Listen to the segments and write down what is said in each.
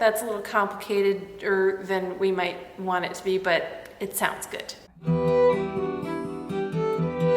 That's a little complicated than we might want it to be, but it sounds good.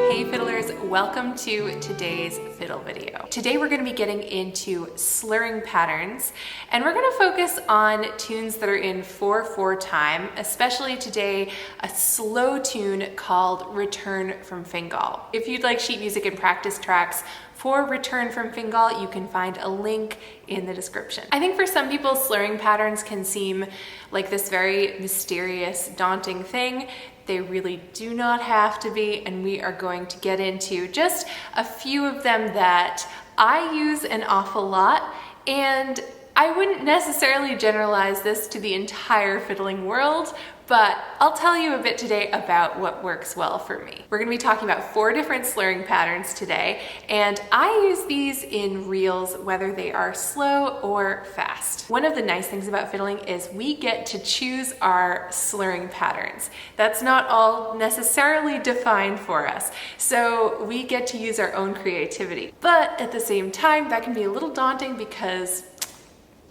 Hey fiddlers, welcome to today's fiddle video. Today we're going to be getting into slurring patterns, and we're going to focus on tunes that are in 4/4 time, especially today a slow tune called Return from Fingal. If you'd like sheet music and practice tracks for Return from Fingal, you can find a link in the description. I think for some people, slurring patterns can seem like this very mysterious, daunting thing. They really do not have to be, and we are going to get into just a few of them that I use an awful lot, and I wouldn't necessarily generalize this to the entire fiddling world, but I'll tell you a bit today about what works well for me. We're going to be talking about 4 different slurring patterns today, and I use these in reels whether they are slow or fast. One of the nice things about fiddling is we get to choose our slurring patterns. That's not all necessarily defined for us, so we get to use our own creativity. But at the same time, that can be a little daunting because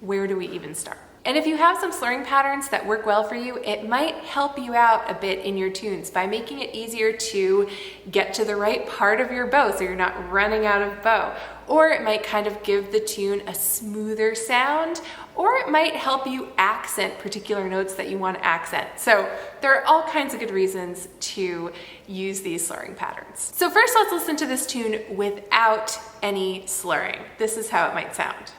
where do we even start? And if you have some slurring patterns that work well for you, it might help you out a bit in your tunes by making it easier to get to the right part of your bow so you're not running out of bow. Or it might kind of give the tune a smoother sound, or it might help you accent particular notes that you want to accent. So there are all kinds of good reasons to use these slurring patterns. So first, let's listen to this tune without any slurring. This is how it might sound.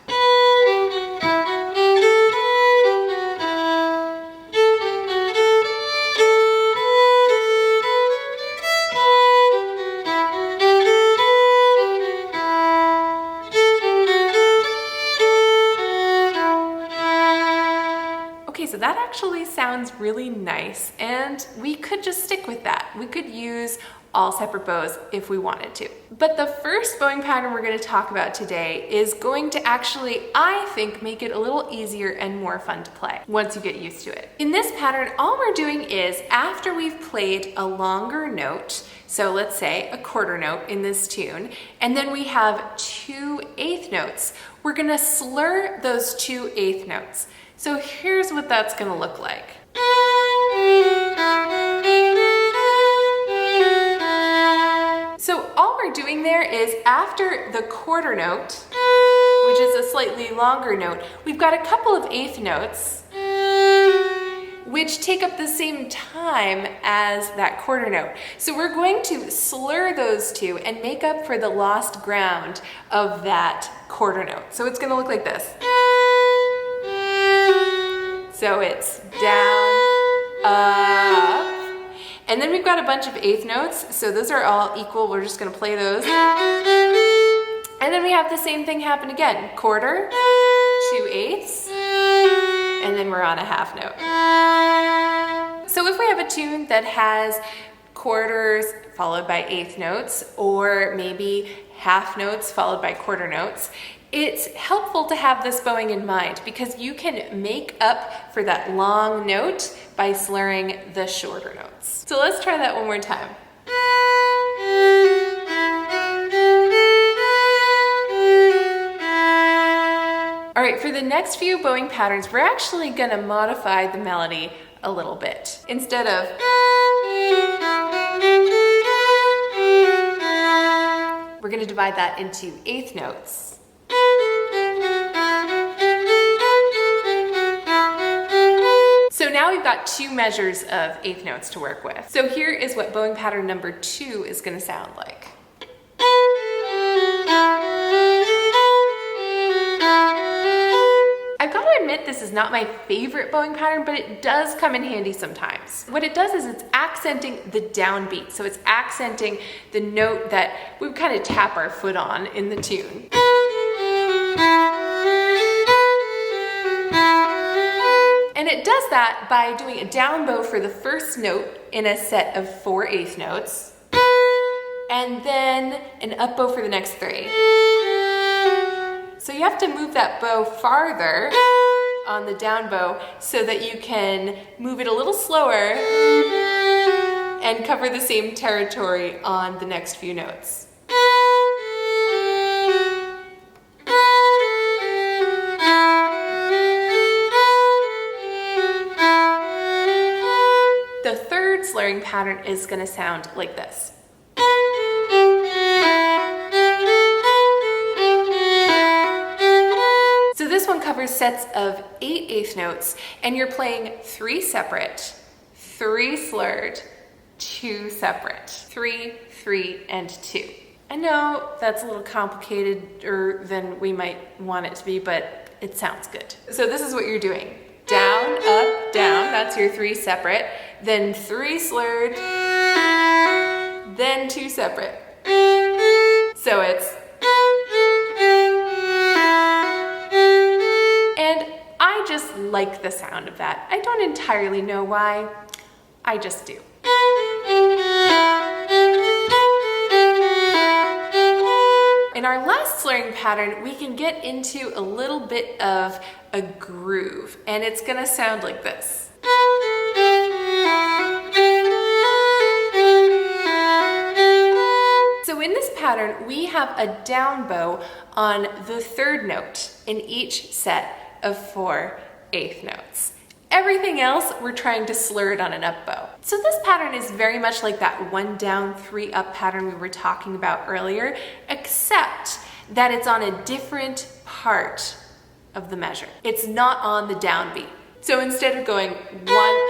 So that actually sounds really nice, and we could just stick with that. We could use all separate bows if we wanted to. But the first bowing pattern we're going to talk about today is going to actually, I think, make it a little easier and more fun to play once you get used to it. In this pattern, all we're doing is after we've played a longer note, so let's say a quarter note in this tune, and then we have 2 eighth notes, we're going to slur those 2 eighth notes. So here's what that's going to look like. So all we're doing there is after the quarter note, which is a slightly longer note, we've got a couple of eighth notes which take up the same time as that quarter note. So we're going to slur those 2 and make up for the lost ground of that quarter note. So it's going to look like this. So it's down, up, and then we've got a bunch of eighth notes, so those are all equal. We're just going to play those. And then we have the same thing happen again. Quarter, 2 eighths, and then we're on a half note. So if we have a tune that has quarters followed by eighth notes, or maybe half notes followed by quarter notes, it's helpful to have this bowing in mind because you can make up for that long note by slurring the shorter notes. So let's try that one more time. All right, for the next few bowing patterns, we're actually gonna modify the melody a little bit. Instead of we're gonna divide that into eighth notes. So now we've got 2 measures of eighth notes to work with. So here is what bowing pattern number 2 is going to sound like. I've got to admit this is not my favorite bowing pattern, but it does come in handy sometimes. What it does is it's accenting the downbeat. So it's accenting the note that we kind of tap our foot on in the tune. And it does that by doing a down bow for the first note in a set of 4 eighth notes, and then an up bow for the next 3. So you have to move that bow farther on the down bow so that you can move it a little slower and cover the same territory on the next few notes. slurring pattern is going to sound like this. So this one covers sets of 8 eighth notes, and you're playing 3 separate, 3 slurred, 2 separate, 3, 3, and 2. I know that's a little complicated than we might want it to be, but it sounds good. So this is what you're doing. Down, up, down, that's your 3 separate, then 3 slurred, then 2 separate. So it's, and I just like the sound of that. I don't entirely know why, I just do. In our last slurring pattern, we can get into a little bit of a groove, and it's gonna sound like this. So in this pattern, we have a down bow on the 3rd note in each set of 4 eighth notes. Everything else, we're trying to slur it on an up bow. So this pattern is very much like that 1 down, 3 up pattern we were talking about earlier, except that it's on a different part of the measure. It's not on the downbeat. So instead of going 1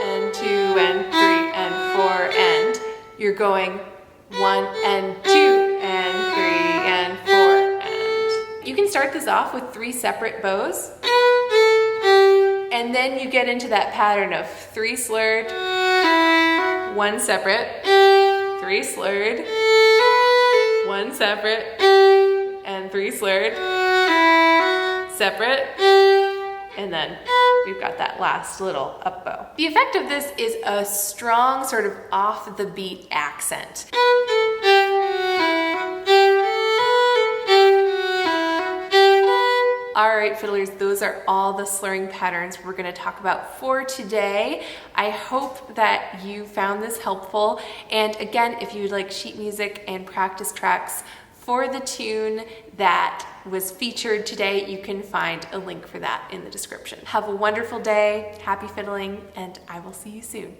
and 2 and 3 and 4 and, you're going 1 and 2 and 3 and 4 and. You can start this off with 3 separate bows. And then you get into that pattern of 3 slurred, 1 separate, 3 slurred, 1 separate, and 3 slurred, separate, and then we've got that last little up bow. The effect of this is a strong sort of off the beat accent. All right, fiddlers, those are all the slurring patterns we're going to talk about for today. I hope that you found this helpful. And again, if you'd like sheet music and practice tracks for the tune that was featured today, you can find a link for that in the description. Have a wonderful day, happy fiddling, and I will see you soon.